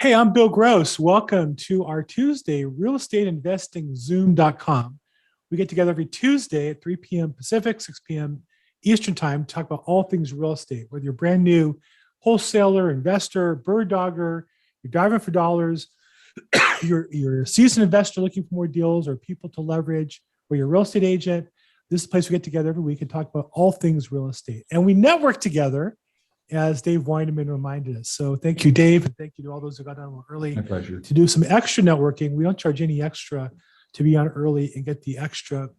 Hey, I'm Bill Gross. Welcome to our Tuesday Real Estate Investing Zoom.com. We get together every Tuesday at 3 p.m. Pacific, 6 p.m. Eastern Time to talk about all things real estate, whether you're a brand new wholesaler, investor, bird dogger, you're diving for dollars, you're a seasoned investor looking for more deals or people to leverage, or you're a real estate agent. This is the place we get together every week and talk about all things real estate. And we network together, as Dave Weineman reminded us. So thank you, Dave, and thank you to all those who got on a little early. My pleasure. To do some extra networking. We don't charge any extra to be on early and get the extra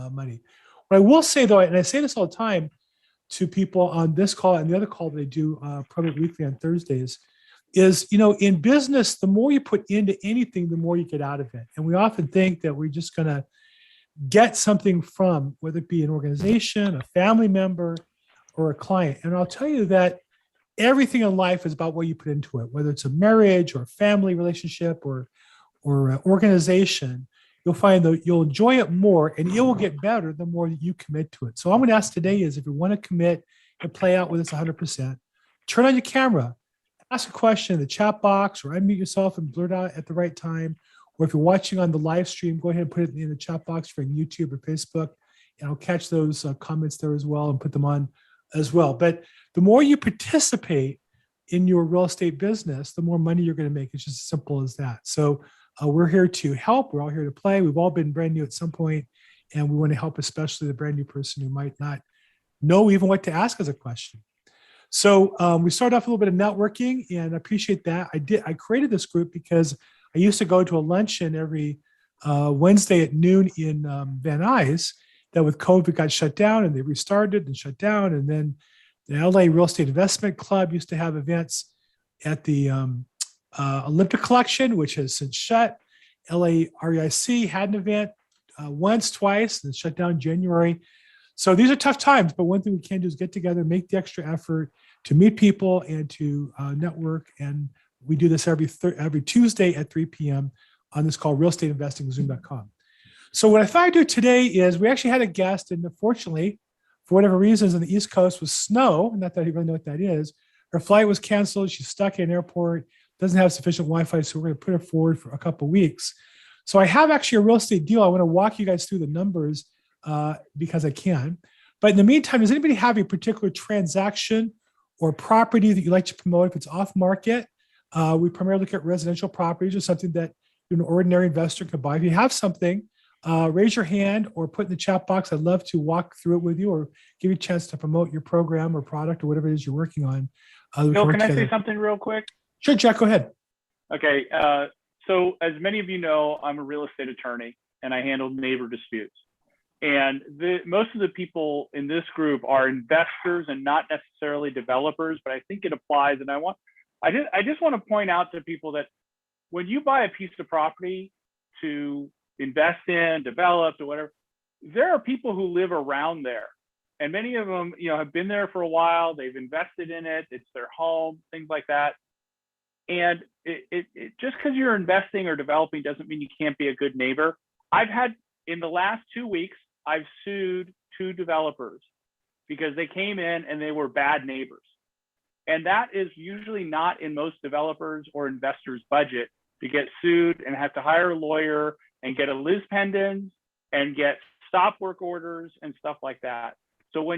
money. What I will say, though, and I say this all the time to people on this call and the other call that I do Probate Weekly on Thursdays, is, in business, the more you put into anything, the more you get out of it. And we often think that we're just going to get something from, whether it be an organization, a family member, or a client. And I'll tell you that everything in life is about what you put into it, whether it's a marriage or a family relationship or an organization. You'll find that you'll enjoy it more and it will get better the more that you commit to it. So I'm going to ask today is, if you want to commit and play out with us 100%, turn on your camera, ask a question in the chat box, or unmute yourself and blurt out at the right time. Or if you're watching on the live stream, go ahead and put it in the chat box for YouTube or Facebook, and I'll catch those comments there as well and put them on as well. But the more you participate in your real estate business, the more money you're going to make. It's just as simple as that. So we're here to help. We're all here to play. We've all been brand new at some point, and we want to help, especially the brand new person who might not know even what to ask as a question. So we started off a little bit of networking, and I appreciate that. I created this group because I used to go to a luncheon every Wednesday at noon in Van Nuys. That with COVID got shut down, and they restarted and shut down. And then the LA Real Estate Investment Club used to have events at the Olympic Collection, which has since shut. LA REIC had an event once, twice, and shut down in January. So these are tough times, but one thing we can do is get together, make the extra effort to meet people and to network. And we do this every Tuesday at 3 p.m. on this called Real Estate Investing Zoom.com. So what I thought I'd do today is, we actually had a guest, and unfortunately, for whatever reasons, on the East Coast was snow. Not that I really know what that is. Her flight was canceled. She's stuck in an airport, doesn't have sufficient Wi-Fi, so we're going to put her forward for a couple of weeks. So I have actually a real estate deal. I want to walk you guys through the numbers because I can. But in the meantime, does anybody have a particular transaction or property that you'd like to promote? If it's off market, we primarily look at residential properties or something that an ordinary investor could buy. If you have something, raise your hand or put in the chat box. I'd love to walk through it with you or give you a chance to promote your program or product or whatever it is you're working on. Bill, can I say something real quick? Sure, Jack, go ahead. Okay. So as many of you know, I'm a real estate attorney and I handle neighbor disputes. And most of the people in this group are investors and not necessarily developers, but I think it applies. And I just want to point out to people that when you buy a piece of property to invest in, develop, or whatever, there are people who live around there. And many of them, have been there for a while. They've invested in it. It's their home, things like that. And it just because you're investing or developing doesn't mean you can't be a good neighbor. In the last 2 weeks, I've sued 2 developers because they came in and they were bad neighbors. And that is usually not in most developers or investors' budget to get sued and have to hire a lawyer and get a lis pendens and get stop work orders and stuff like that. So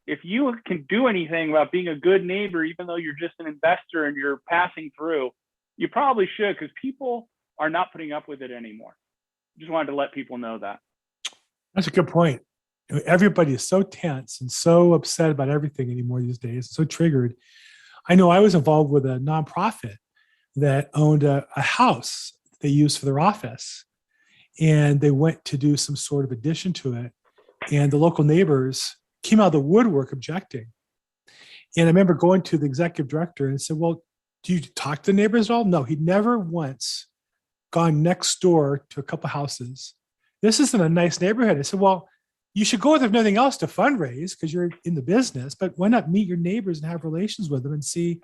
if you can do anything about being a good neighbor, even though you're just an investor and you're passing through, you probably should, because people are not putting up with it anymore. Just wanted to let people know that. That's a good point. Everybody is so tense and so upset about everything anymore these days, so triggered. I know I was involved with a nonprofit that owned a house they used for their office. And they went to do some sort of addition to it. And the local neighbors came out of the woodwork objecting. And I remember going to the executive director and said, well, do you talk to the neighbors at all? No, he'd never once gone next door to a couple houses. This isn't a nice neighborhood. I said, well, you should go with, if nothing else, to fundraise because you're in the business, but why not meet your neighbors and have relations with them and see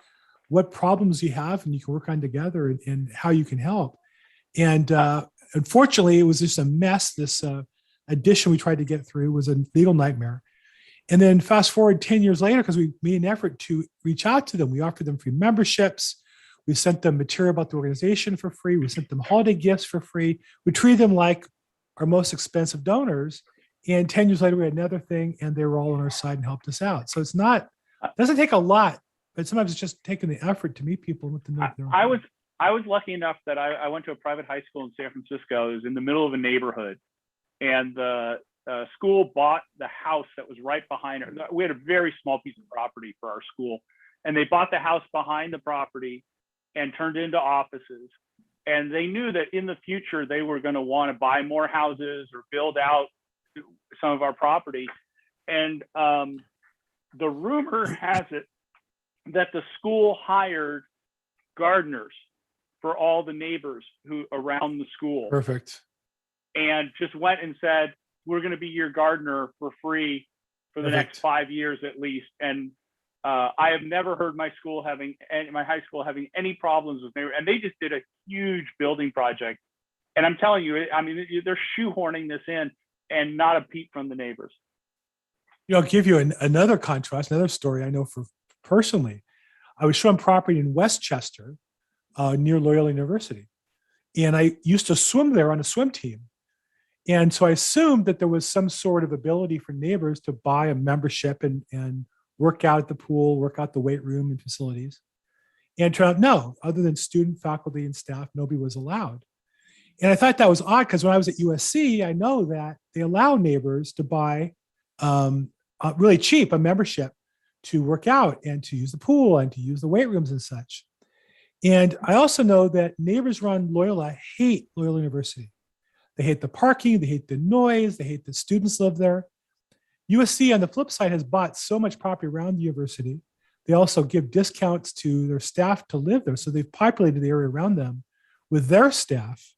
what problems you have and you can work on together and how you can help. And unfortunately, it was just a mess. This addition we tried to get through was a legal nightmare. And then fast forward 10 years later, because we made an effort to reach out to them, we offered them free memberships. We sent them material about the organization for free. We sent them holiday gifts for free. We treated them like our most expensive donors. And 10 years later, we had another thing, and they were all on our side and helped us out. So it doesn't take a lot, but sometimes it's just taking the effort to meet people with the know. I was lucky enough that I went to a private high school in San Francisco. It was in the middle of a neighborhood, and the school bought the house that was right behind it. We had a very small piece of property for our school, and they bought the house behind the property and turned it into offices. And they knew that in the future, they were going to want to buy more houses or build out some of our property. And the rumor has it that the school hired gardeners for all the neighbors who around the school. Perfect. And just went and said, we're going to be your gardener for free for the next 5 years at least. And I have never heard my high school having any problems with neighbors. And they just did a huge building project. And I'm telling you, I mean, they're shoehorning this in, and not a peep from the neighbors. I'll give you another contrast, another story I know for personally. I was shown property in Westchester near Loyola University. And I used to swim there on a swim team. And so I assumed that there was some sort of ability for neighbors to buy a membership and work out at the pool, work out the weight room and facilities. And it turned out, no, other than student, faculty, and staff, nobody was allowed. And I thought that was odd because when I was at USC, I know that they allow neighbors to buy really cheap a membership to work out and to use the pool and to use the weight rooms and such. And I also know that neighbors around Loyola hate Loyola University. They hate the parking, they hate the noise, they hate the students live there. USC on the flip side has bought so much property around the university. They also give discounts to their staff to live there. So they've populated the area around them with their staff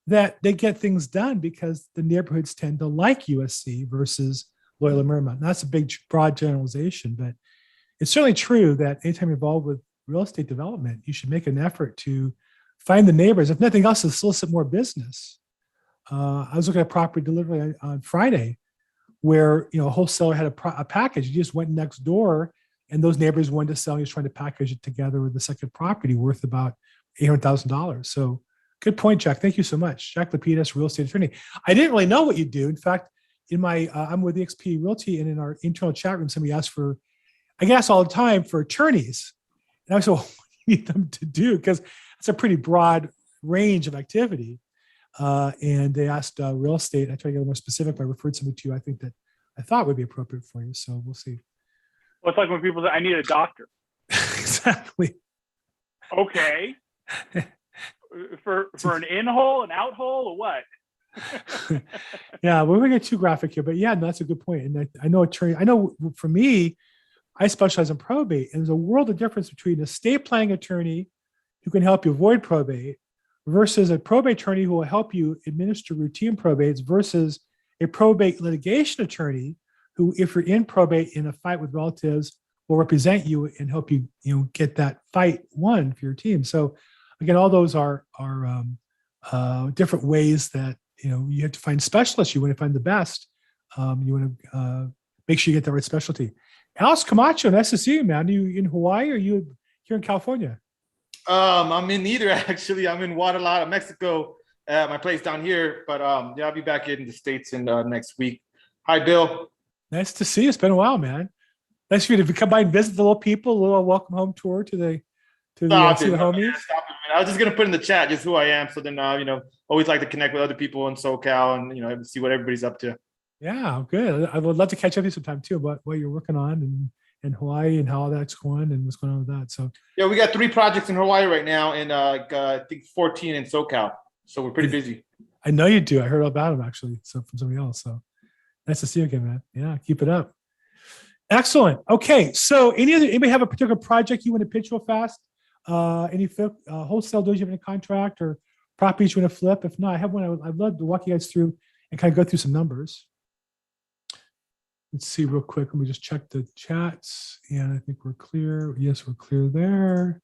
that they get things done because the neighborhoods tend to like USC versus Loyola Marymount. And that's a big, broad generalization, but it's certainly true that anytime you're involved with real estate development, you should make an effort to find the neighbors, if nothing else, to solicit more business. I was looking at property delivery on Friday where, a wholesaler had a package. He just went next door and those neighbors wanted to sell. He was trying to package it together with the second property worth about $800,000. So good point, Jack. Thank you so much. Jack Lapidus, real estate attorney. I didn't really know what you do. In fact, in my, I'm with EXP Realty, and in our internal chat room, somebody asked for, I guess all the time, for attorneys. And I said, well, what do you need them to do? Because it's a pretty broad range of activity. And they asked real estate. I tried to get a little more specific, but I referred somebody to you I think that I thought would be appropriate for you. So we'll see. Well, it's like when people say, I need a doctor. Exactly. Okay. for an in hole, an out hole, or what? Yeah, we're going to get too graphic here, but yeah, no, that's a good point. And I know for me, I specialize in probate, and there's a world of difference between an estate planning attorney who can help you avoid probate versus a probate attorney who will help you administer routine probates versus a probate litigation attorney who, if you're in probate in a fight with relatives, will represent you and help you, get that fight won for your team. So again, all those are different ways that, you have to find specialists. You want to find the best. You want to make sure you get the right specialty. Alex Camacho, nice to see you, man. Are you in Hawaii or are you here in California? I'm in neither, actually. I'm in Guadalajara, Mexico, at my place down here. But yeah, I'll be back in the States in next week. Hi, Bill. Nice to see you. It's been a while, man. Nice for you to come by and visit the little people, a little welcome home tour to the homies. I was just gonna put in the chat just who I am. So then always like to connect with other people in SoCal and see what everybody's up to. Yeah, good. I would love to catch up with you sometime too about what you're working on in Hawaii and how that's going and what's going on with that. So yeah, we got 3 projects in Hawaii right now, and I think 14 in SoCal. So we're pretty busy. I know you do. I heard all about them actually, so from somebody else. So nice to see you again, man. Yeah, keep it up. Excellent. Okay, so anybody have a particular project you want to pitch real fast? Any wholesale deals you have in a contract or properties you want to flip? If not, I have one. I'd love to walk you guys through and kind of go through some numbers. Let's see real quick. Let me just check the chats. And I think we're clear. Yes, we're clear there.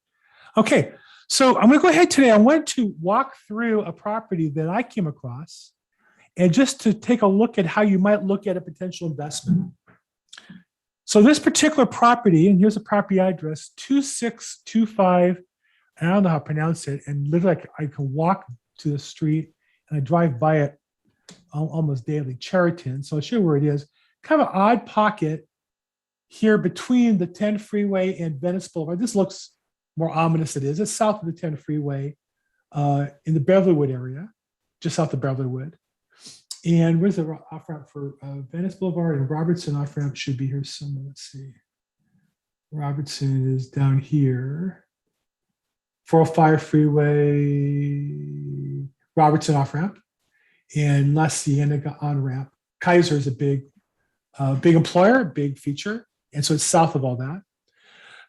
Okay, so I'm going to go ahead today. I want to walk through a property that I came across and just to take a look at how you might look at a potential investment. So this particular property, and here's a property address, 2625 and I don't know how to pronounce it. And literally, I can walk to the street and I drive by it almost daily. Cheriton. So I'll show you where it is. Kind of an odd pocket here between the 10 freeway and Venice Boulevard. This looks more ominous than it is. It's south of the 10 freeway in the Beverlywood area, just south of Beverlywood. And where's the off ramp for Venice Boulevard and Robertson off ramp should be here somewhere. Let's see. Robertson is down here. 405 freeway, Robertson off ramp, and La Cienega on ramp. Kaiser is a big employer, big feature. And so it's south of all that.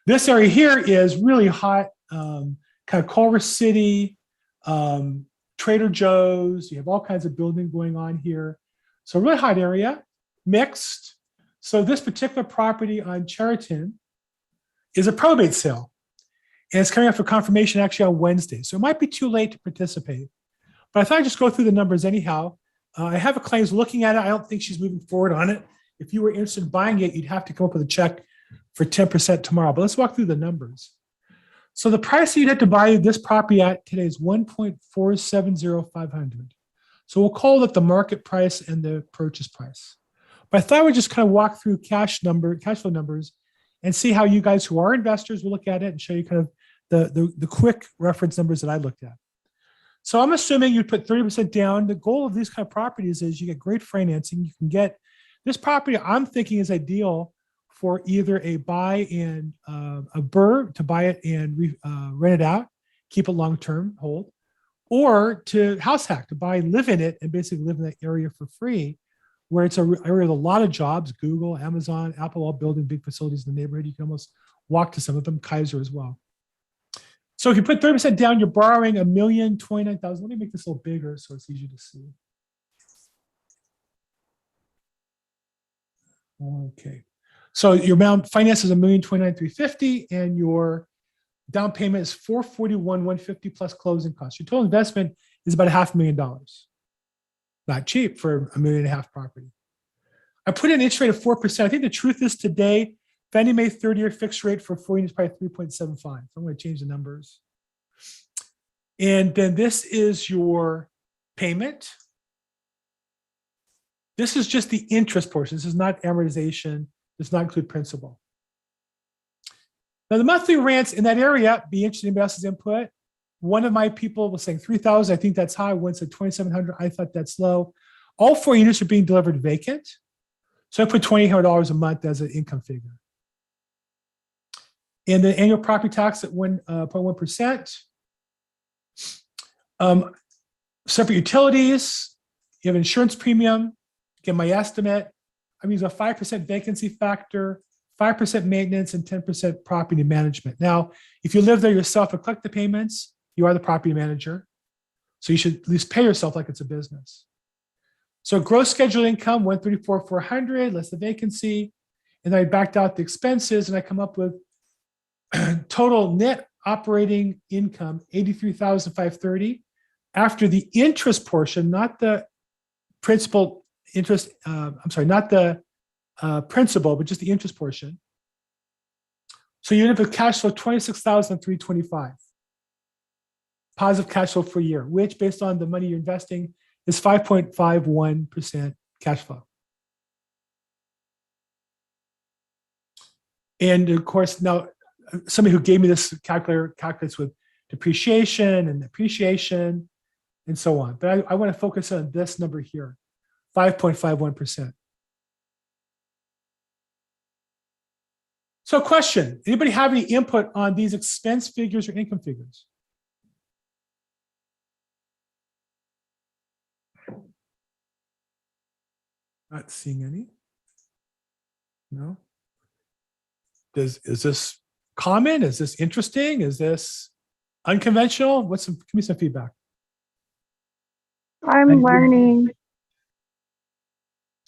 This area here is really hot, kind of Culver City, Trader Joe's. You have all kinds of building going on here. So really hot area, mixed. So this particular property on Cheriton is a probate sale. And it's coming up for confirmation actually on Wednesday. So it might be too late to participate. But I thought I'd just go through the numbers anyhow. I have a claims looking at it. I don't think she's moving forward on it. If you were interested in buying it, you'd have to come up with a check for 10% tomorrow. But let's walk through the numbers. So the price you'd have to buy this property at today is $1,470,500. So we'll call it the market price and the purchase price. But I thought we'd just kind of walk through cash flow numbers and see how you guys who are investors will look at it and show you kind of the quick reference numbers that I looked at. So I'm assuming you put 30% down. The goal of these kind of properties is you get great financing. You can get this property, I'm thinking, is ideal for either a buy and a BRRRR to buy it and rent it out, keep it long-term, hold, or to house hack, to buy and live in it and basically live in that area for free, where it's an area with a lot of jobs, Google, Amazon, Apple, all building big facilities in the neighborhood. You can almost walk to some of them, Kaiser as well. So if you put 30% down, you're borrowing $1,029,000. Let me make this a little bigger so it's easier to see. Okay. So your amount finance is $1,029,350 and your down payment is $441,150 plus closing costs. Your total investment is about $500,000. Not cheap for $1.5 million property. I put an interest rate of 4%. I think the truth is today, Fannie Mae 30-year fixed rate for 4 units is probably 3.75. So I'm going to change the numbers. And then this is your payment. This is just the interest portion. This is not amortization. Does not include principal. Now the monthly rents in that area, be interested in anybody else's input. One of my people was saying 3,000. I think that's high. One said 2,700. I thought that's low. All 4 units are being delivered vacant. So I put $2,800 a month as an income figure. And the annual property tax at 1.1%. Separate utilities. You have insurance premium. Get my estimate. I'm using a 5% vacancy factor, 5% maintenance, and 10% property management. Now, if you live there yourself and collect the payments, you are the property manager. So you should at least pay yourself like it's a business. So gross scheduled income, $134,400, less the vacancy. And then I backed out the expenses and I come up with total net operating income, $83,530. After the interest portion, not the principal interest, not the principal, but just the interest portion. So you end up with cash flow $26,325. Positive cash flow for a year, which based on the money you're investing is 5.51% cash flow. And of course, now somebody who gave me this calculator calculates with depreciation and appreciation and so on. But I want to focus on this number here, 5.51%. So question, anybody have any input on these expense figures or income figures? Not seeing any. No. Is this common? Is this interesting? Is this unconventional? Give me some feedback. I'm learning.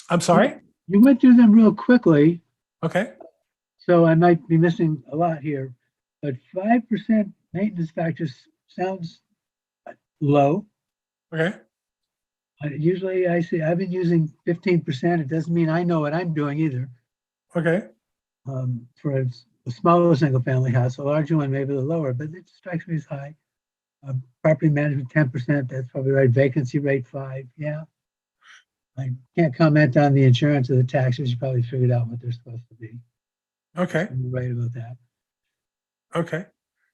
I'm sorry? You went through them real quickly, Okay. so I might be missing a lot here. But 5% maintenance factor sounds low. Okay. Usually I see, I've been using 15%. It doesn't mean I know what I'm doing either. Okay. For a smaller single family house, a larger one, maybe the lower, but it strikes me as high. Property management, 10%, that's probably right. Vacancy rate 5, yeah. I can't comment on the insurance or the taxes. You probably figured out what they're supposed to be. Okay. You're right about that. Okay.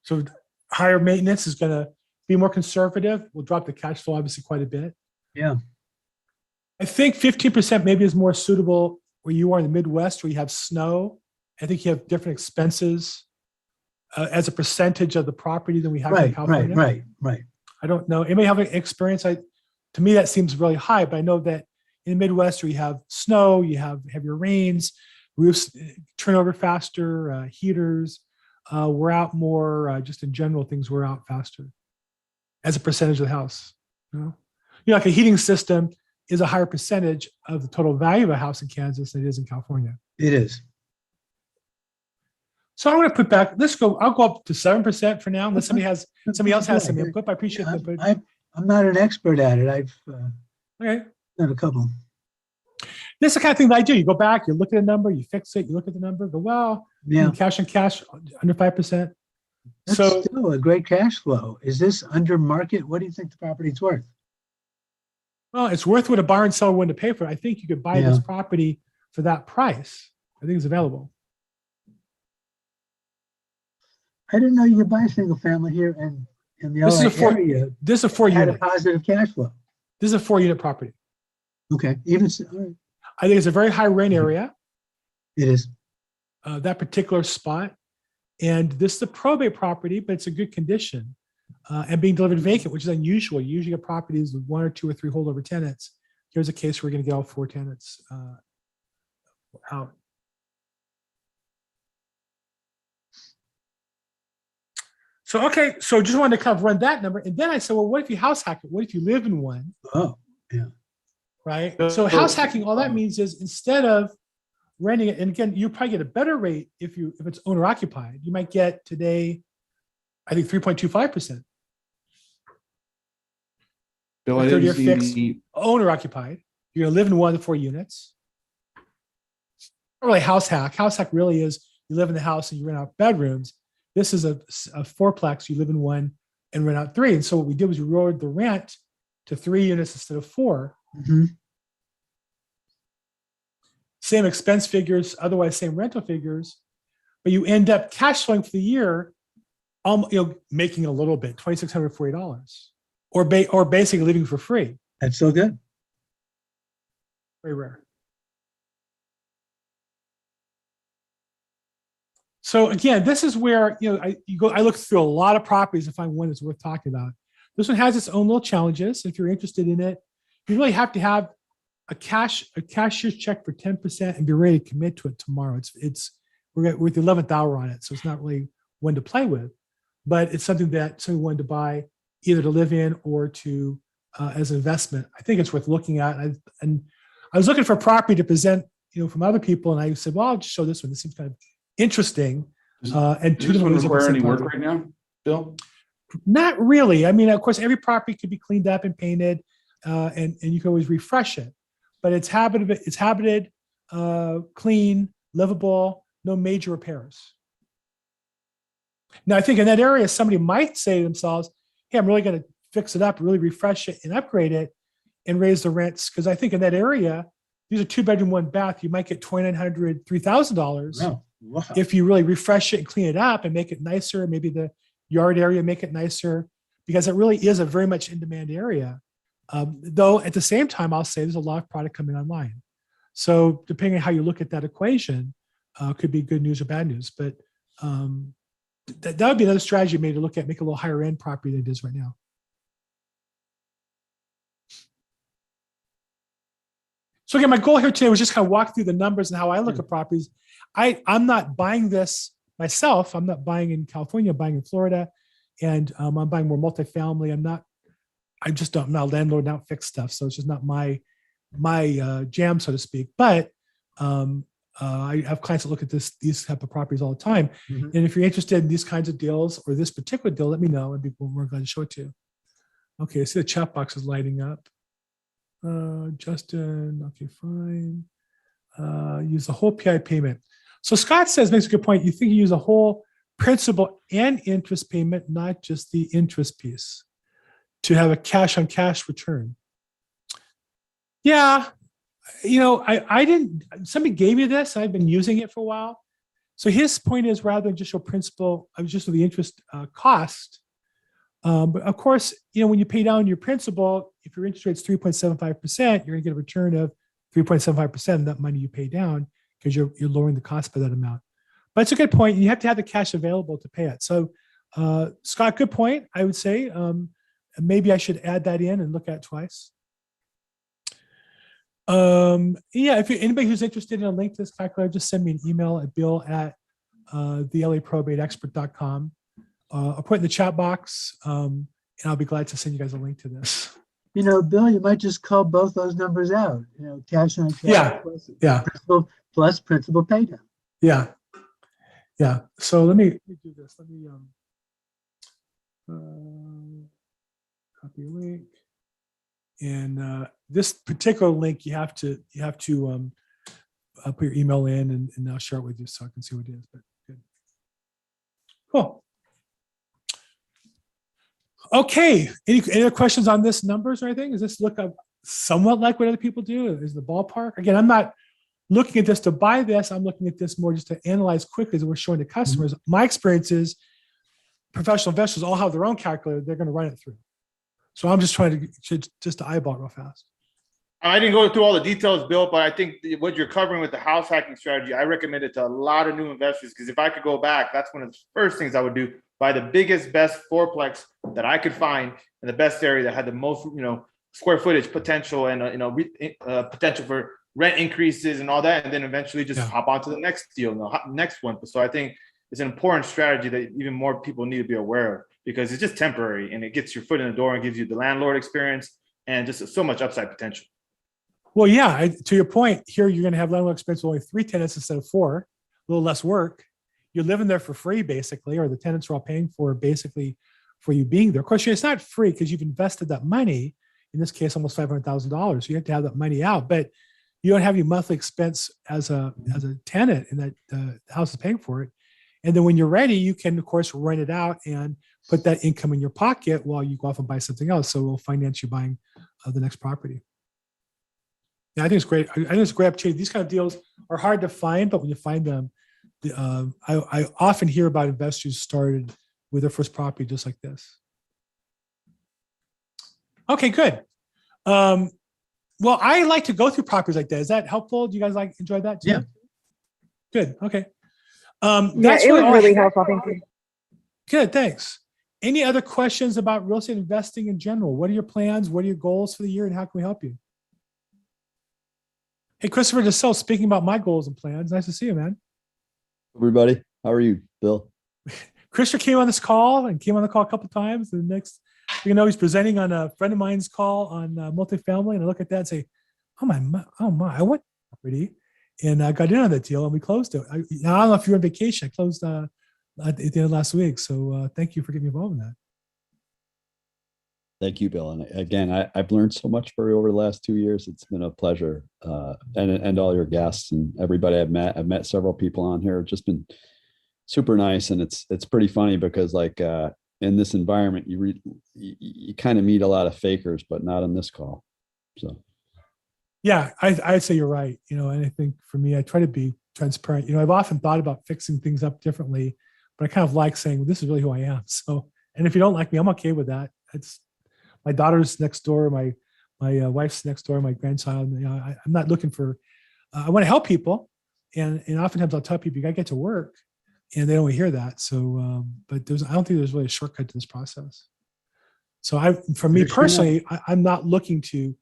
So higher maintenance is going to be more conservative. We'll drop the cash flow obviously quite a bit. Yeah, I think 15% maybe is more suitable where you are in the Midwest, where you have snow. I think you have different expenses as a percentage of the property than we have in right, California. right. I don't know. Anybody have an experience? To me, that seems really high, but I know that in the Midwest, where you have snow, you have heavier rains, roofs turn over faster, heaters wear out more, just in general, things wear out faster as a percentage of the house. Like a heating system is a higher percentage of the total value of a house in Kansas than it is in California. It is. So I'm going to put back, I'll go up to 7% for now, unless somebody else has some input. I appreciate the input. I'm not an expert at it. I've Okay. done a couple. This is the kind of thing that I do. You go back, you look at a number, you fix it, you look at the number, go, well, Yeah, cash on cash under 5%. that's So still a great cash flow. Is this under market? What do you think the property's worth? well, it's worth what a buyer and seller willing to pay for it. I think you could buy this Yeah. property for that price. I think it's available. I didn't know you could buy a single family here and in the This is LA a area This is a 4 had a unit. positive cash flow. This is a 4 unit property. Okay, even all right. I think it's a very high rent area, It is. that particular spot. And this is a probate property, but it's a good condition and being delivered vacant, which is unusual. You usually get properties with 1 or 2 or 3 holdover tenants. Here's a case where we're going to get all 4 tenants out. So, okay, so just wanted to kind of run that number. And then I said, well, what if you house hack it? What if you live in one? Oh, yeah. Right? So house hacking, all that means is instead of renting it, and again, you probably get a better rate if it's owner occupied. You might get today, I think 3.25%. Bill, Or I 30 didn't year see fixed. the, Owner occupied. You're gonna live in one of the 4 units. Not really house hack. House hack really is you live in the house and you rent out bedrooms. This is a 4-plex. You live in one and rent out 3. And so what we did was we lowered the rent to 3 units instead of 4. Mhm. Same expense figures, otherwise same rental figures, but you end up cash flowing for the year, making a little bit, $2,640, or basically living for free. That's so good. Very rare. So again, this is where I look through a lot of properties to find one that's worth talking about. This one has its own little challenges. If you're interested in it, you really have to have a cashier's check for 10% and be ready to commit to it tomorrow. We're at the 11th hour on it, so it's not really one to play with, but it's something that someone wanted to buy either to live in or to as an investment. I think it's worth looking at. And I was looking for a property to present, from other people, and I said, well, I'll just show this one. This seems kind of interesting. And does two this one different ways of require any presenting work property. right now, Bill? Not really. I mean, of course, every property could be cleaned up and painted, and you can always refresh it. But it's habited, clean, livable, no major repairs. Now, I think in that area, somebody might say to themselves, hey, I'm really going to fix it up, really refresh it and upgrade it and raise the rents. Because I think in that area, these are 2-bedroom, 1 bath. You might get $2,900, $3,000 Wow. Wow. if you really refresh it and clean it up and make it nicer. Maybe the yard area, make it nicer, because it really is a very much in-demand area. Though at the same time, I'll say there's a lot of product coming online. So depending on how you look at that equation, could be good news or bad news. But that would be another strategy maybe to look at, make a little higher end property than it is right now. So again, my goal here today was just kind of walk through the numbers and how I look at properties. I'm not buying this myself. I'm not buying in California, I'm buying in Florida, and I'm buying more multifamily. I'm not a landlord, not fix stuff. So it's just not my jam, so to speak. But I have clients that look at these type of properties all the time. Mhm. And if you're interested in these kinds of deals or this particular deal, let me know. I'd be more glad to show it to you. Okay, I see the chat box is lighting up. Justin, okay, fine. Use the whole PI payment. So Scott makes a good point. You think you use a whole principal and interest payment, not just the interest piece, to have a cash on cash return. Yeah, I didn't, somebody gave me this. I've been using it for a while. So his point is rather than just show principal, just the interest cost. But of course, when you pay down your principal, if your interest rate's 3.75%, you're gonna get a return of 3.75% of that money you pay down because you're lowering the cost by that amount. But it's a good point. You have to have the cash available to pay it. So Scott, good point, I would say. Maybe I should add that in and look at it twice. Yeah, if anybody who's interested in a link to this calculator, just send me an email at bill@the LAProbateexpert.com. I'll put it in the chat box, and I'll be glad to send you guys a link to this. Bill, you might just call both those numbers out, cash on cash. Yeah, yeah. Plus principal pay down. Yeah. Yeah. So let me do this. Let me copy link. And this particular link, you have to put your email in, and I'll share it with you so I can see what it is. But good. Cool. Okay. Any other questions on this numbers or anything? Does this look somewhat like what other people do? Is the ballpark? Again, I'm not looking at this to buy this. I'm looking at this more just to analyze quickly as we're showing to customers. My experience is professional investors all have their own calculator. They're going to run it through. So I'm just trying to eyeball it real fast. I didn't go through all the details, Bill, but I think what you're covering with the house hacking strategy, I recommend it to a lot of new investors, because if I could go back, that's one of the first things I would do. Buy the biggest, best fourplex that I could find in the best area that had the most, square footage potential and potential for rent increases and all that, and then eventually just hop onto the next deal, the next one. So I think it's an important strategy that even more people need to be aware of, because it's just temporary and it gets your foot in the door and gives you the landlord experience and just so much upside potential. Well, yeah, to your point, here you're going to have landlord experience with only 3 tenants instead of 4, a little less work. You're living there for free, basically, or the tenants are all paying for basically for you being there. Of course, it's not free because you've invested that money, in this case, almost $500,000. So you have to have that money out, but you don't have any monthly expense as a tenant, and that the house is paying for it. And then when you're ready, you can, of course, rent it out and put that income in your pocket while you go off and buy something else. So we'll finance you buying the next property. Yeah, I think it's great. I think it's a great opportunity. These kind of deals are hard to find, but when you find them, I often hear about investors started with their first property just like this. Okay, good. Well, I like to go through properties like that. Is that helpful? Do you guys enjoy that too? Yeah. Good. Okay. Yeah, That's it was all really helpful. Thank you. Good, thanks. Any other questions about real estate investing in general? What are your plans? What are your goals for the year, and how can we help you? Hey, Christopher DeSille, speaking about my goals and plans. Nice to see you, man. Everybody, how are you, Bill? Christopher came on this call and came on the call a couple of times. The next, he's presenting on a friend of mine's call on multifamily, and I look at that and say, oh my, I want property. And I got in on that deal and we closed it. I don't know if you were on vacation. I closed at the end of last week. So thank you for getting me involved in that. Thank you, Bill. And again, I've learned so much for you over the last 2 years. It's been a pleasure. And all your guests and everybody I've met several people on here. It's just been super nice. And it's pretty funny because in this environment, you kind of meet a lot of fakers, but not on this call. So. Yeah, I'd say you're right. And I think for me, I try to be transparent. I've often thought about fixing things up differently, but I kind of like saying, well, this is really who I am. So, and if you don't like me, I'm okay with that. It's my daughter's next door, my wife's next door, my grandchild. I'm not looking for. I want to help people, and oftentimes I'll tell people you got to get to work, and they don't hear that. So, but I don't think there's really a shortcut to this process. So, for me personally, I'm not looking to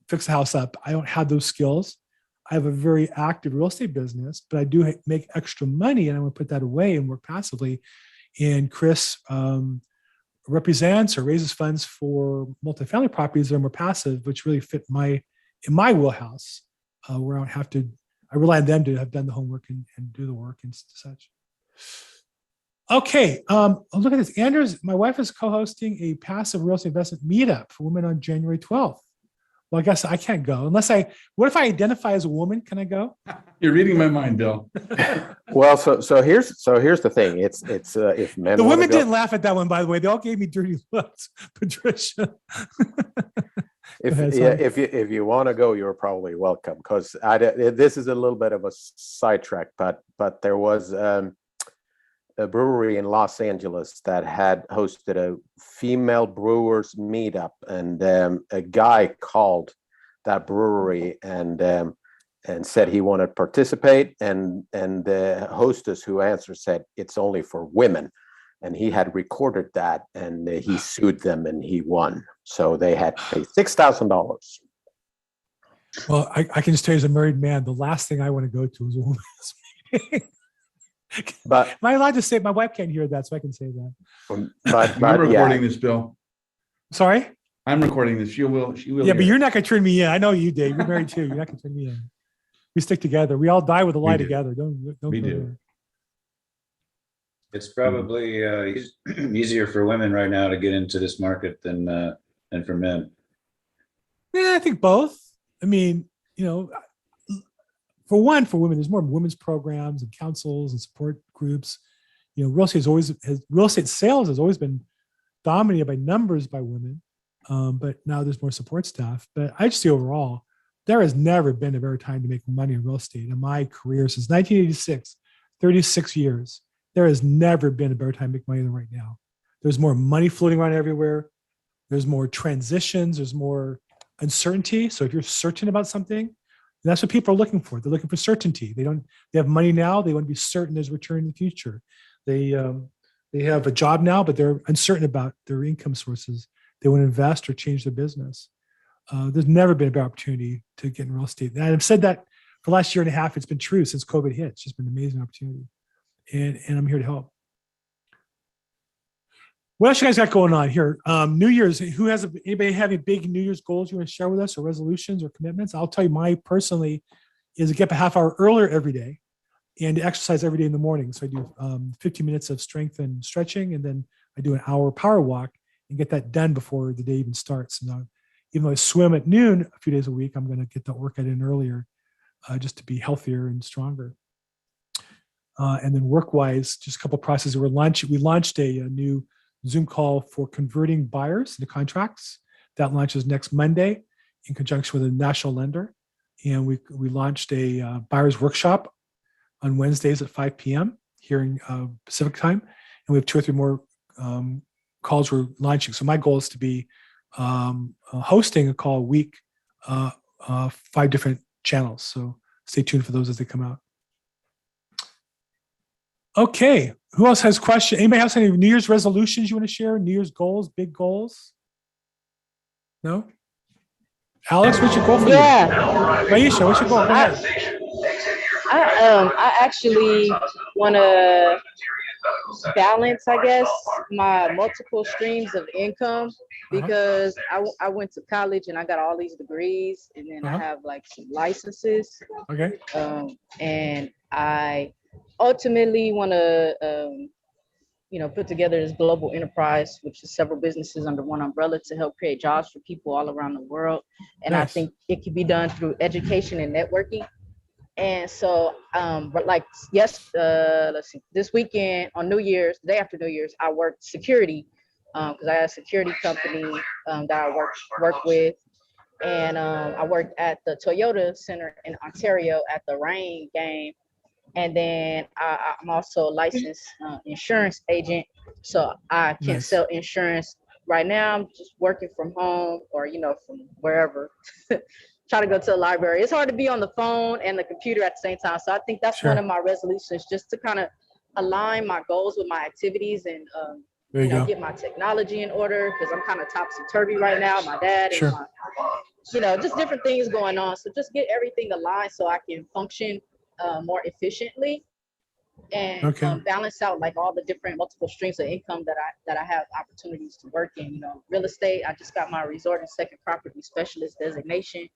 fix the house up. I don't have those skills. I have a very active real estate business, but I do make extra money, and I'm going to put that away and work passively. And Chris represents or raises funds for multifamily properties that are more passive, which really fit in my wheelhouse, where I don't have to. I rely on them to have done the homework and do the work and such. Okay, look at this. Anders, my wife is co-hosting a passive real estate investment meetup for women on January 12th. Well, I guess I can't go unless what if I identify as a woman? Can I go? You're reading my mind, Bill. Well, so here's the thing. It's if men The wanna women go- didn't laugh at that one, by the way. They all gave me dirty looks, Patricia. ahead, sorry. if you want to go, you're probably welcome. Because this is a little bit of a sidetrack, but there was a brewery in Los Angeles that had hosted a female brewers meetup, and a guy called that brewery and said he wanted to participate, and the hostess who answered said it's only for women. And he had recorded that, and he sued them, and he won. So they had to pay $6,000. Well, I can just tell you as a married man, the last thing I want to go to is a woman's meeting. But Am I allowed to say? My wife can't hear that, so I can say that. I'm but recording yeah, this, Bill. Sorry? I'm recording this. She will. Yeah, but hear you're it. not going to turn me in. I know you, Dave. You're married too. You're not going to turn me in. We stick together. We all die with a lie do. together. Don't We go do. there. It's probably easier for women right now to get into this market than for men. Yeah, I think both. I mean, for women, there's more women's programs and councils and support groups. Real estate sales has always been dominated by numbers by women, but now there's more support staff. But I just see overall, there has never been a better time to make money in real estate in my career since 1986, 36 years. There has never been a better time to make money than right now. There's more money floating around everywhere. There's more transitions. There's more uncertainty. So if you're certain about something, that's what people are looking for. They're looking for certainty. They have money now. They want to be certain there's a return in the future. They have a job now, but they're uncertain about their income sources. They want to invest or change their business. There's never been a better opportunity to get in real estate. And I've said that for the last year and a half. It's been true since COVID hit. It's just been an amazing opportunity. And I'm here to help. What else you guys got going on here? New Year's, anybody have any big New Year's goals you want to share with us, or resolutions or commitments? I'll tell you my personally is to get up a half hour earlier every day and to exercise every day in the morning. So I do 15 minutes of strength and stretching, and then I do an hour power walk and get that done before the day even starts. And even though I swim at noon a few days a week, I'm going to get that workout in earlier just to be healthier and stronger. And then work-wise, just a couple of processes. We launched a new Zoom call for converting buyers into contracts. That launches next Monday in conjunction with a national lender. And we launched a buyer's workshop on Wednesdays at 5 p.m. here in Pacific time. And we have 2 or 3 more calls we're launching. So my goal is to be hosting a call a week, 5 different channels. So stay tuned for those as they come out. Okay, who else has questions? Anybody have any New Year's resolutions you want to share? New Year's goals, big goals? No? Alex, what's your goal for Yeah. you? Aysha, what's your goal? Go ahead. I actually want to balance, I guess, my multiple streams of income because I went to college and I got all these degrees, and then I have like some licenses. Okay. And I ultimately want to, put together this global enterprise, which is several businesses under one umbrella to help create jobs for people all around the world. And Nice. I think it can be done through education and networking. And so, let's see, this weekend on New Year's, the day after New Year's, I worked security because I had a security company that I work with. And I worked at the Toyota Center in Ontario at the Rain game. And then I'm also a licensed insurance agent. So I can sell insurance. Right now, I'm just working from home or, from wherever. Try to go to the library. It's hard to be on the phone and the computer at the same time. So I think that's one of my resolutions, just to kind of align my goals with my activities and get my technology in order, because I'm kind of topsy-turvy right now. My dad and just different things going on. So just get everything aligned so I can function more efficiently and balance out like all the different multiple streams of income that I have opportunities to work in. Real estate, I just got my resort and second property specialist designation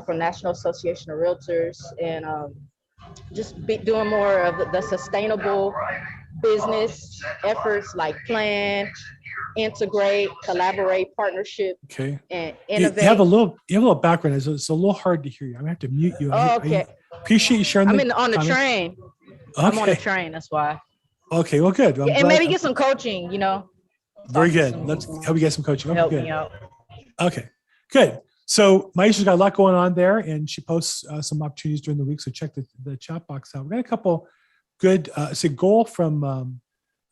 from National Association of Realtors, and just be doing more of the sustainable business efforts like plan, integrate, collaborate, partnership, Okay. and You innovate. have a little background. It's a little hard to hear you. I'm gonna have to mute you. Oh, okay. I appreciate you sharing. I'm the on the comments. train. I'm on the Okay. train. That's why. Okay. Well, good. I'm Yeah, and glad- maybe get some coaching. Very Talk to good. some Let's people help you get some coaching. to Okay, help good. me out. Okay, good. So Maisha's got a lot going on there, and she posts some opportunities during the week. So check the chat box out. We got a couple good. It's a goal from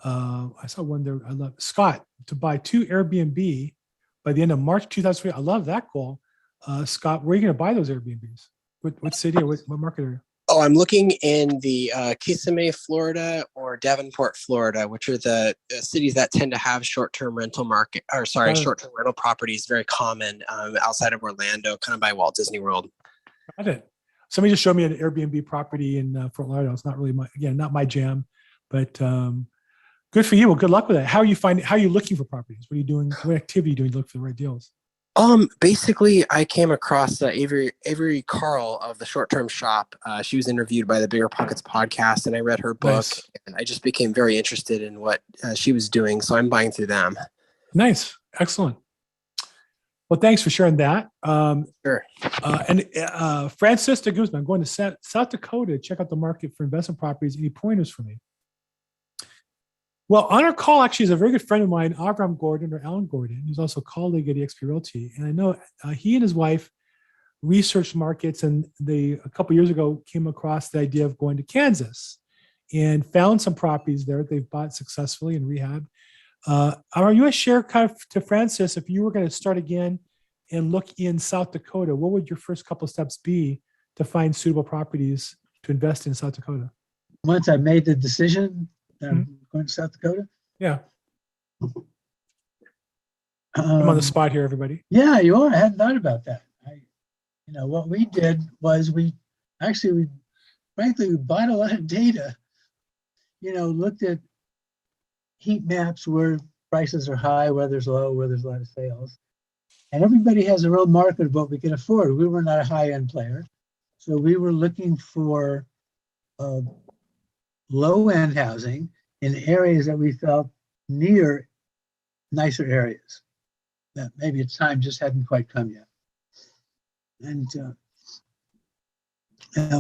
I saw one there. I love Scott to buy 2 Airbnb by the end of March 2003. I love that goal. Scott, where are you going to buy those Airbnbs? What city or what market area? Oh, I'm looking in the Kissimmee, Florida, or Davenport, Florida, which are the cities that tend to have short-term rental short-term rental properties. Very common outside of Orlando, kind of by Walt Disney World. Got it. Somebody just showed me an Airbnb property in Fort Lauderdale. It's not really not my jam, but good for you. Well, good luck with that. How are you looking for properties? What are you doing? What activity are you doing to look for the right deals? Basically, I came across Avery Carl of the Short Term Shop. She was interviewed by the Bigger Pockets podcast, and I read her book, Nice. and I just became very interested in what she was doing. So I'm buying through them. Nice. Excellent. Well, thanks for sharing that. Sure. And Francis de Guzman, I'm going to South Dakota to check out the market for investment properties. Any pointers for me? Well, on our call, actually, is a very good friend of mine, Avram Gordon or Alan Gordon, who's also a colleague at eXp Realty. And I know he and his wife researched markets, and they, a couple years ago, came across the idea of going to Kansas and found some properties there they've bought successfully and rehabbed. Are you want to share kind of to Francis, if you were going to start again and look in South Dakota, what would your first couple of steps be to find suitable properties to invest in South Dakota? Once I made the decision that I'm going to South Dakota. Yeah. I'm on the spot here, everybody. Yeah, you are. I hadn't thought about that. What we did was we bought a lot of data, looked at heat maps where prices are high, where there's low, where there's a lot of sales. And everybody has their own market of what we can afford. We were not a high-end player. So we were looking for low-end housing in areas that we felt near nicer areas. That maybe its time just hadn't quite come yet. And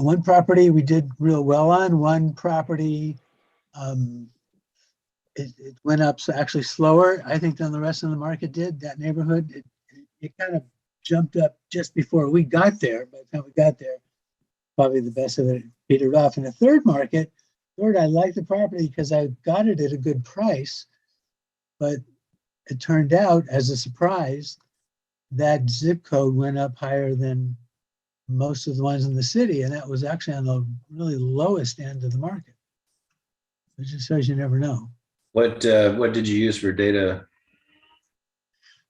one property we did real well on. One property, it went up actually slower, I think, than the rest of the market did. That neighborhood, it kind of jumped up just before we got there. By the time we got there, probably the best of it petered off. In the third market, I liked the property because I got it at a good price, but it turned out as a surprise that zip code went up higher than most of the ones in the city, and that was actually on the really lowest end of the market. It just shows you never know. What did you use for data?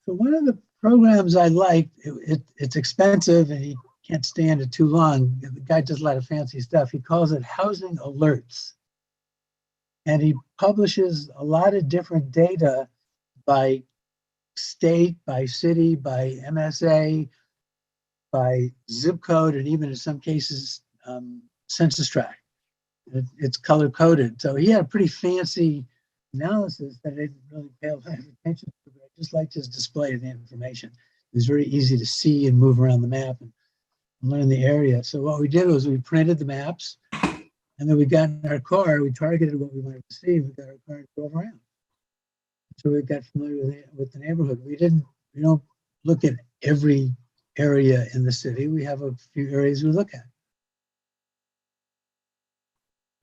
So one of the programs I liked, it's expensive and you can't stand it too long. The guy does a lot of fancy stuff. He calls it Housing Alerts. And he publishes a lot of different data by state, by city, by MSA, by zip code, and even in some cases, census tract. It's color coded. So he had a pretty fancy analysis that I didn't really pay a lot of attention to, but I just liked his display of the information. It was very easy to see and move around the map and learn the area. So what we did was we printed the maps, and then we got in our car, we targeted what we wanted to see, we got our car and drove around. So we got familiar with the neighborhood. We don't look at every area in the city. We have a few areas we look at.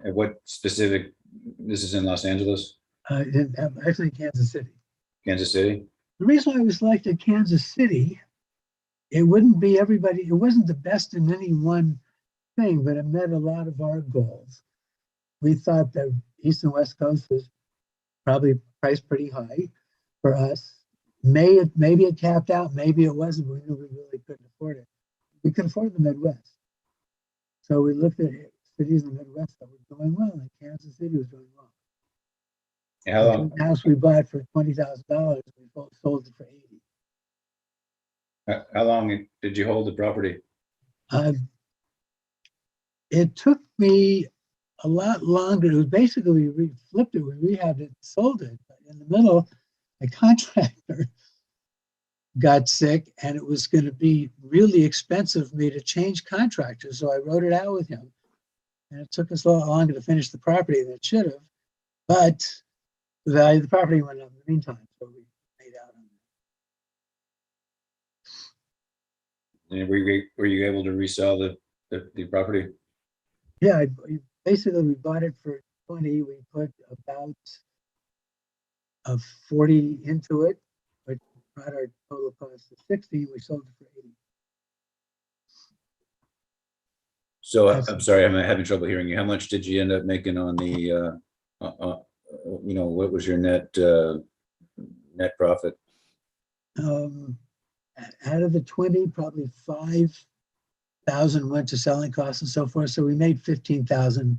And what specific, this is in Los Angeles, Actually, Kansas City. Kansas City? The reason why we selected Kansas City, it wouldn't be everybody, it wasn't the best in any one thing, but it met a lot of our goals. We thought that East and West Coast was probably priced pretty high for us. Maybe it capped out, maybe it wasn't, but we knew we really couldn't afford it. We could afford the Midwest. So we looked at cities in the Midwest that were doing well, and Kansas City was doing well. How long? The house we bought for $20,000, we sold it for $80,000. How long did you hold the property? It took me a lot longer. It was basically we flipped it, we rehabbed it, sold it. But in the middle, my contractor got sick, and it was going to be really expensive for me to change contractors. So I wrote it out with him, and it took us a lot longer to finish the property than it should have. But the value of the property went up in the meantime, so we made out on it. And were you able to resell the property? Yeah, basically we bought it for 20. We put about 40 into it, but brought our total cost to 60. We sold it for 80. So That's- I'm sorry, I'm having trouble hearing you. How much did you end up making on the, what was your net profit? Out of the 20, probably 5,000 went to selling costs and so forth. So we made 15,000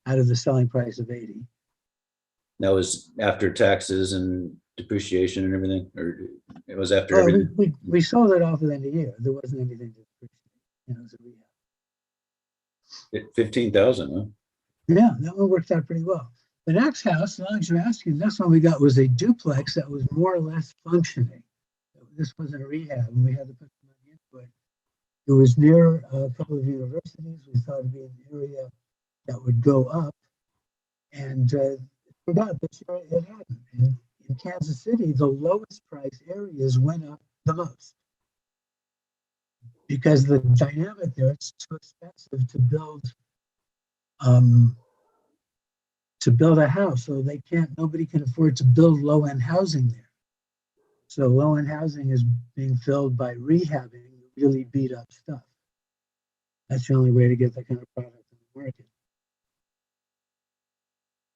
out of the selling price of 80. That was after taxes and depreciation and everything, or it was after Well, everything? we sold it off at the end of the year. There wasn't anything to depreciate. You know, it was a rehab. 15,000, huh? Yeah, that one worked out pretty well. The next house, as long as you're asking, the next one we got was a duplex that was more or less functioning. This wasn't a rehab, and we had to put some money into it. It was near a couple of universities. We thought it'd be an area that would go up, and forgot this year it hadn't. In Kansas City, the lowest price areas went up the most because the dynamic there, it's too expensive to build a house. So nobody can afford to build low-end housing there. So low-end housing is being filled by rehabbing really beat up stuff. That's the only way to get that kind of product in the market.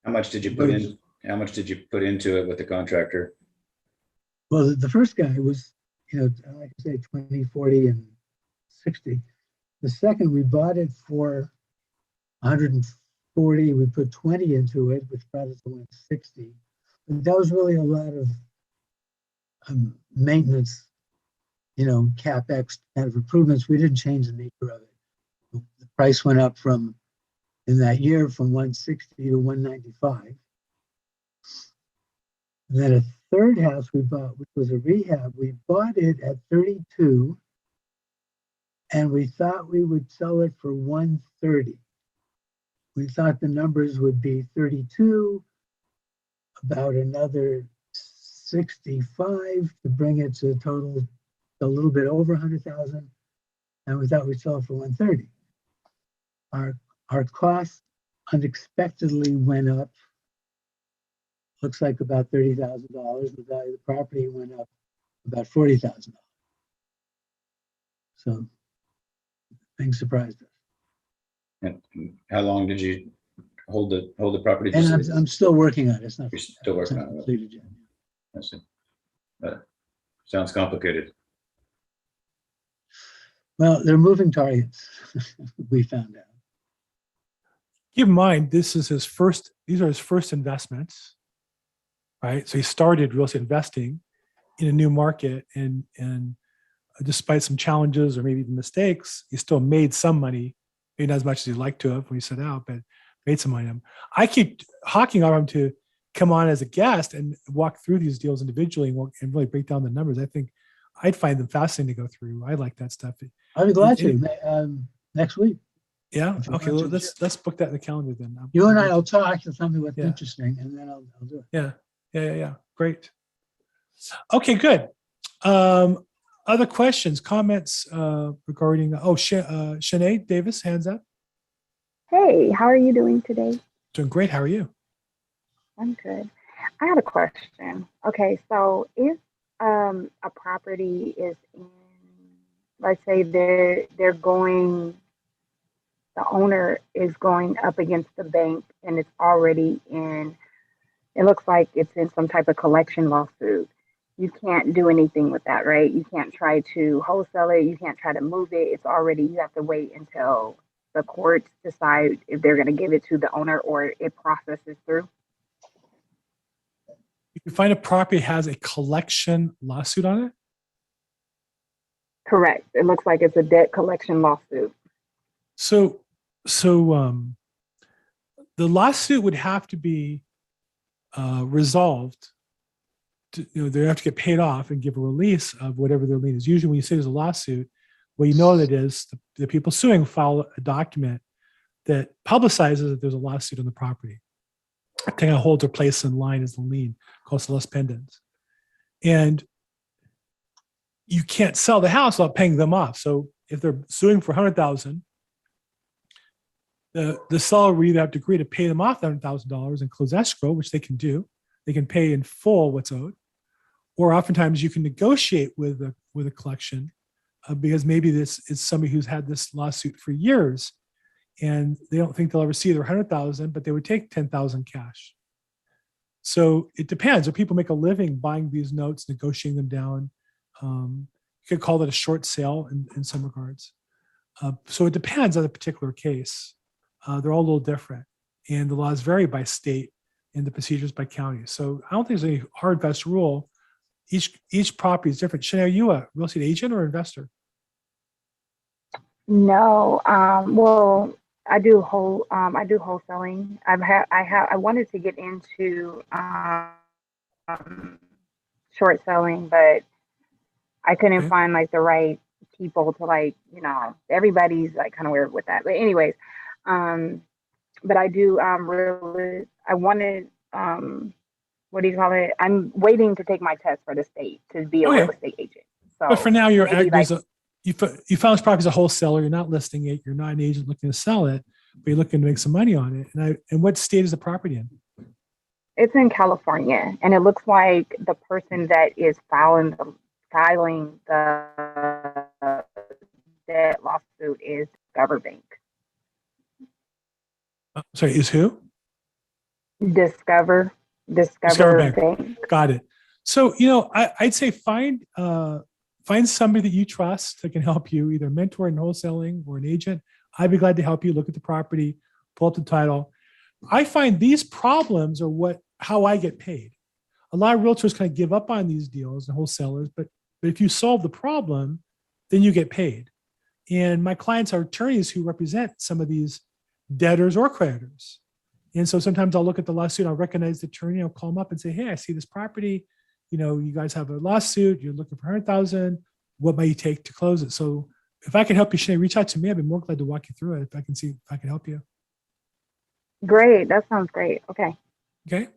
How much did you put in? How much did you put into it with the contractor? Well, the first guy was, like I say, 20, 40, and 60. The second, we bought it for 140. We put 20 into it, which brought it to 160. But that was really a lot of maintenance, CapEx kind of improvements. We didn't change the nature of it. The price went up in that year from 160 to 195. And then a third house we bought, which was a rehab, we bought it at 32, and we thought we would sell it for 130. We thought the numbers would be 32, about another 65 to bring it to a total a little bit over 100,000, and we thought we'd sell it for 130. Our cost unexpectedly went up. Looks like about $30,000. The value of the property went up about $40,000. So things surprised us. And how long did you hold the property? And I'm still working on it. It's not. You're still working on it. Completed yet. I see. Sounds complicated. Well, they're moving targets. We found out. Keep in mind, these are his first investments, right? So he started real estate investing in a new market, and despite some challenges or maybe even mistakes, he still made some money, maybe not as much as he'd like to have when he set out, but made some money. I keep hawking on him to come on as a guest and walk through these deals individually and really break down the numbers. I think I'd find them fascinating to go through. I like that stuff. I'd be glad to next week. Yeah. If you Okay. want Well, to. let's book that in the calendar then. You and I will talk. You'll tell me what's Yeah. interesting, and then I'll do it. Yeah. Great. Okay, good. Other questions, comments regarding, Sinead Davis, hands up. Hey, how are you doing today? Doing great. How are you? I'm good. I had a question. Okay, so if a property is in, let's say the owner is going up against the bank and it's already in, it looks like it's in some type of collection lawsuit. You can't do anything with that, right? You can't try to wholesale it. You can't try to move it. It's already, you have to wait until the courts decide if they're going to give it to the owner or it processes through. If you find a property has a collection lawsuit on it, Correct. It looks like it's a debt collection lawsuit. so the lawsuit would have to be resolved they have to get paid off and give a release of whatever their lien is. Usually when you say there's a lawsuit, what you know that is the people suing file a document that publicizes that there's a lawsuit on the property. Taking a hold or place in line as the lien, called solus pendens. And you can't sell the house without paying them off. So if they're suing for $100,000, the seller will either have to agree to pay them off $100,000 and close escrow, which they can do. They can pay in full what's owed, or oftentimes you can negotiate with a collection because maybe this is somebody who's had this lawsuit for years, and they don't think they'll ever see their 100,000, but they would take 10,000 cash. So it depends. If people make a living buying these notes, negotiating them down, you could call that a short sale in some regards. So it depends on the particular case. They're all a little different, and the laws vary by state and the procedures by county. So I don't think there's any hard fast rule. Each property is different. Shanae, are you a real estate agent or investor? No, well, I do wholesaling. I wanted to get into short selling, but I couldn't find like the right people to like, everybody's like kind of weird with that. But anyways, but I do really, I wanted, what do you call it? I'm waiting to take my test for the state to be a real estate agent. So but for now, you're maybe you found this property as a wholesaler. You're not listing it. You're not an agent looking to sell it, but you're looking to make some money on it. And what state is the property in? it's in California, and it looks like the person that is filing the debt lawsuit is Discover Bank. Sorry, is who? Discover Bank. Got it. So, I'd say find somebody that you trust that can help you, either a mentor in wholesaling or an agent. I'd be glad to help you look at the property, pull up the title. I find these problems are how I get paid. A lot of realtors kind of give up on these deals and wholesalers, but if you solve the problem, then you get paid. And my clients are attorneys who represent some of these debtors or creditors. And so sometimes I'll look at the lawsuit, I'll recognize the attorney, I'll call them up and say, hey, I see this property. You guys have a lawsuit, you're looking for 100,000. What might you take to close it? So if I can help you, Shanae, reach out to me. I'd be more glad to walk you through it if I can see if I can help you. Great. That sounds great. Okay. Okay,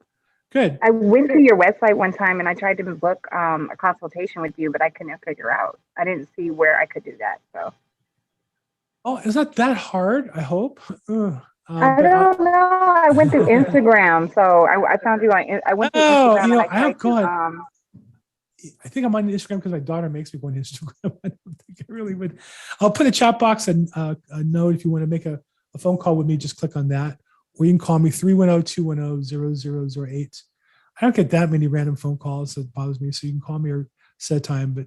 good. I went to your website one time and I tried to book a consultation with you, but I couldn't figure out. I didn't see where I could do that. So. Oh, it's not that hard, I hope. I don't know. I went through Instagram, so I found you on. I went through Instagram. I have gone. I think I'm on Instagram because my daughter makes me go on Instagram. I don't think I really would. I'll put a chat box and a note if you want to make a phone call with me. Just click on that, or you can call me 310-210-0008. I don't get that many random phone calls, so it bothers me. So you can call me or set a time, but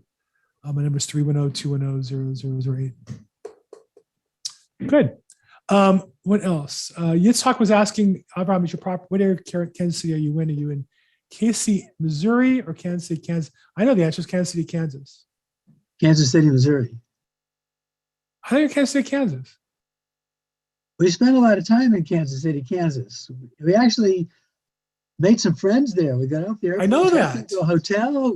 my number is 310-210-0008. Good. What else? Yitzhak was asking, Abraham, is your property, what area of Kansas City are you in? Are you in Casey, Missouri or Kansas City, Kansas? I know the answer is Kansas City, Kansas. Kansas City, Missouri. I think you're Kansas City, Kansas. We spent a lot of time in Kansas City, Kansas. We actually made some friends there. We got out there. I know that. To a hotel. All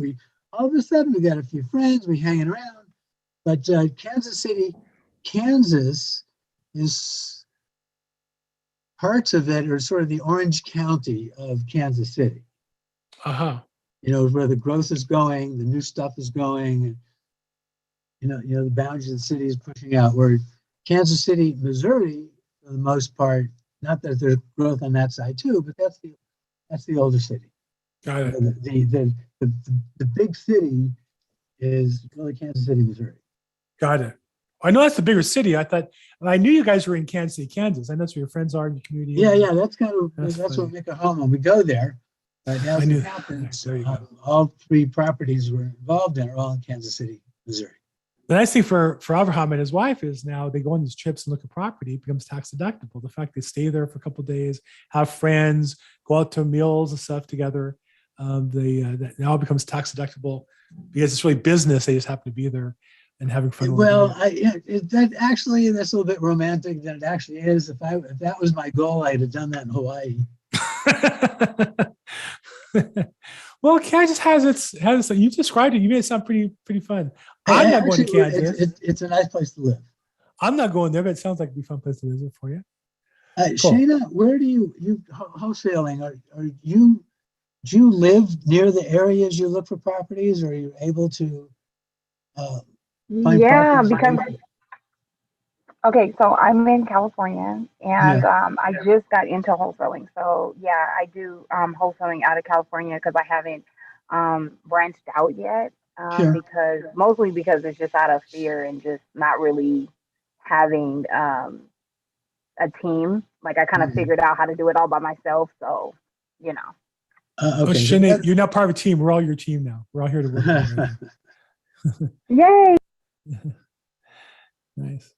of a sudden, we got a few friends. We hanging around. But Kansas City, Kansas is parts of it are sort of the Orange County of Kansas City. Uh-huh. Where the growth is going, the new stuff is going, the boundaries of the city is pushing out. Where Kansas City, Missouri, for the most part, not that there's growth on that side too, but that's the older city. Got it. The big city is really Kansas City, Missouri. Got it. I know that's the bigger city. I knew you guys were in Kansas City, Kansas. I know that's where your friends are in the community. Yeah, that's kind of that's what we make a home when we go there. But as it happens, all three properties we're involved in are all in Kansas City, Missouri. The nice thing for Abraham and his wife is now they go on these trips and look at property, it becomes tax deductible. The fact they stay there for a couple of days, have friends, go out to meals and stuff together, that now becomes tax deductible because it's really business. They just happen to be there and having fun. Well, that's a little bit romantic than it actually is. If that was my goal, I'd have done that in Hawaii. Well, Kansas has you described it. You made it sound pretty fun. I'm not going to Actually, Kansas. It's a nice place to live. I'm not going there, but it sounds like it'd be a fun place to visit for you. Cool. Shayna, where do you wholesaling? Do you live near the areas you look for properties, or are you able to find Yeah, properties? because okay, so I'm in California, and I just got into wholesaling. So yeah, I do wholesaling out of California because I haven't branched out yet. Sure. Because mostly because it's just out of fear and just not really having a team. Like I kind of figured out how to do it all by myself. So, you know. Oh, Okay. Shanae, you're not part of a team. We're all your team now. We're all here to work together. Yay. Nice.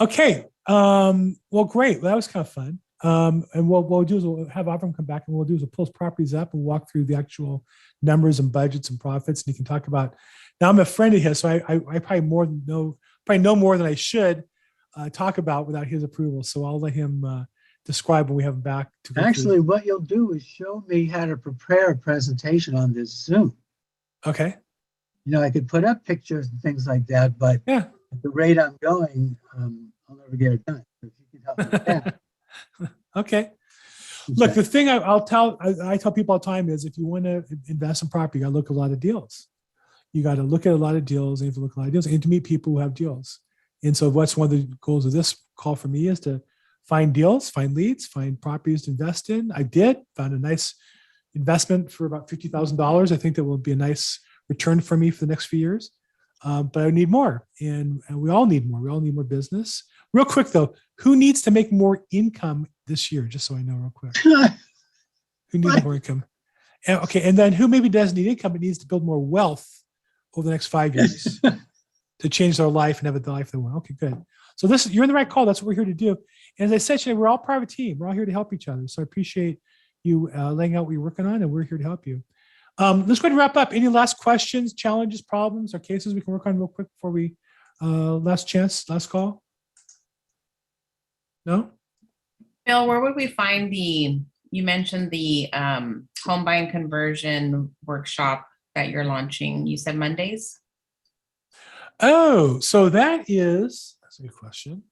Okay. Well, great. Well, that was kind of fun. And what we'll do is we'll have Avram come back, and we'll do is we'll post properties up and walk through the actual numbers and budgets and profits. And he can talk about. Now, I'm a friend of his, so I probably know more than I should talk about without his approval. So I'll let him describe when we have him back. Actually, what you'll do is show me how to prepare a presentation on this Zoom. Okay. You know, I could put up pictures and things like that, but at the rate I'm going, I'll never get it done. If you can help me with that. Okay. Look, the thing I tell people all the time is if you want to invest in property, you got to look at a lot of deals. You got to look at a lot of deals, and you have to look at a lot of deals, and to meet people who have deals. And so what's one of the goals of this call for me is to find deals, find leads, find properties to invest in. I found a nice investment for about $50,000. I think that will be a nice return for me for the next few years. But I need more, and we all need more. We all need more business. Real quick though, who needs to make more income this year? Just so I know real quick. Who needs more income? Okay, and then who maybe doesn't need income but needs to build more wealth over the next 5 years to change their life and have the life they want. Okay, good. So you're in the right call. That's what we're here to do. And as I said, Shanae, we're all part of a team. We're all here to help each other. So I appreciate you laying out what you're working on, and we're here to help you. Let's go ahead and wrap up. Any last questions, challenges, problems, or cases we can work on real quick before we last call? No? Bill, where would we find you mentioned the home buying conversion workshop that you're launching. You said Mondays? Oh, so that's a good question.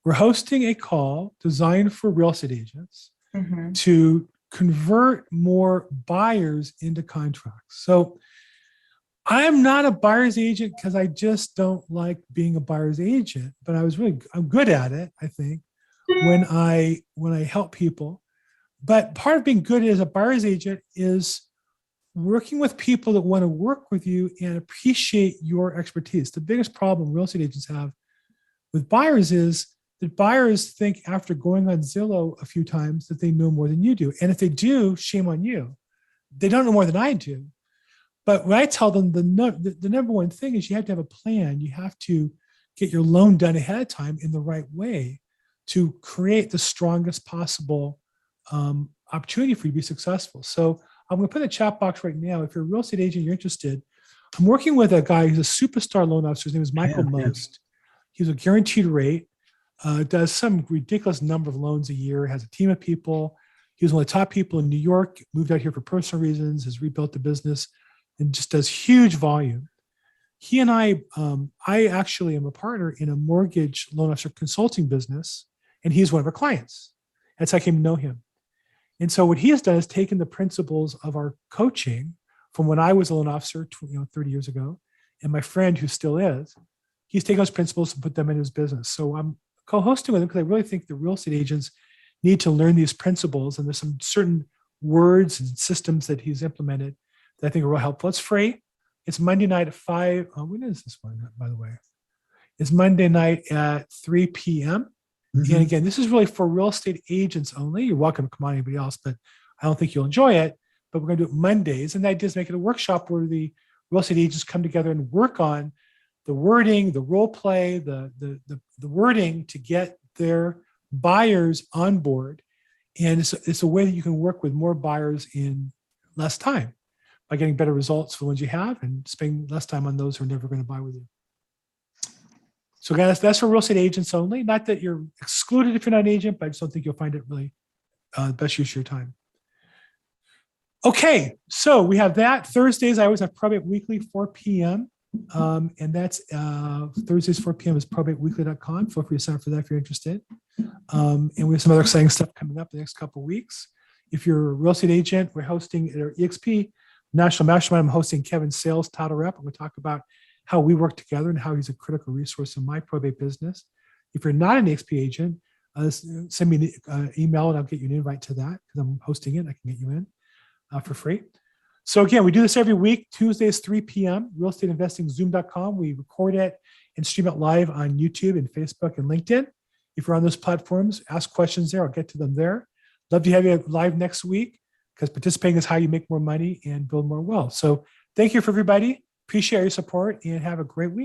We're hosting a call designed for real estate agents to convert more buyers into contracts. So I'm not a buyer's agent because I just don't like being a buyer's agent, but I'm good at it, I think, when I help people. But part of being good as a buyer's agent is working with people that want to work with you and appreciate your expertise. The biggest problem real estate agents have with buyers is that buyers think after going on Zillow a few times that they know more than you do. And if they do, shame on you. They don't know more than I do. But when I tell them the number one thing is you have to have a plan. You have to get your loan done ahead of time in the right way to create the strongest possible opportunity for you to be successful. So I'm going to put in the chat box right now. If you're a real estate agent, you're interested. I'm working with a guy who's a superstar loan officer. His name is Michael Most. He's a guaranteed rate, does some ridiculous number of loans a year, has a team of people. He was one of the top people in New York, moved out here for personal reasons, has rebuilt the business, and just does huge volume. He and I actually am a partner in a mortgage loan officer consulting business, and he's one of our clients. That's how I came to know him. And so what he has done is taken the principles of our coaching from when I was a loan officer 30 years ago, and my friend who still is, he's taken those principles and put them in his business. So I'm co-hosting with him because I really think the real estate agents need to learn these principles, and there's some certain words and systems that he's implemented that I think are real helpful. It's free. It's Monday night at 5. When is this one, by the way? It's Monday night at 3 p.m. And again, this is really for real estate agents only. You're welcome to come on anybody else, but I don't think you'll enjoy it. But we're going to do it Mondays. And the idea is make it a workshop where the real estate agents come together and work on the wording, the role play, the wording to get their buyers on board. And it's a way that you can work with more buyers in less time by getting better results for the ones you have and spending less time on those who are never going to buy with you. So guys, that's for real estate agents only. Not that you're excluded if you're not an agent, but I just don't think you'll find it really best use of your time. Okay, so we have that. Thursdays, I always have Probate Weekly, 4 p.m. And that's Thursdays, 4 p.m. is probateweekly.com. Feel free to sign up for that if you're interested. And we have some other exciting stuff coming up the next couple of weeks. If you're a real estate agent, we're hosting at our EXP National Mastermind. I'm hosting Kevin Sales, title rep. I'm going to talk about how we work together and how he's a critical resource in my probate business. If you're not an EXP agent, send me an email and I'll get you an invite to that because I'm hosting it. I can get you in for free. So again, we do this every week, Tuesdays, 3 p.m., realestateinvestingzoom.com. We record it and stream it live on YouTube and Facebook and LinkedIn. If you're on those platforms, ask questions there. I'll get to them there. Love to have you live next week because participating is how you make more money and build more wealth. So thank you for everybody. Appreciate your support and have a great week.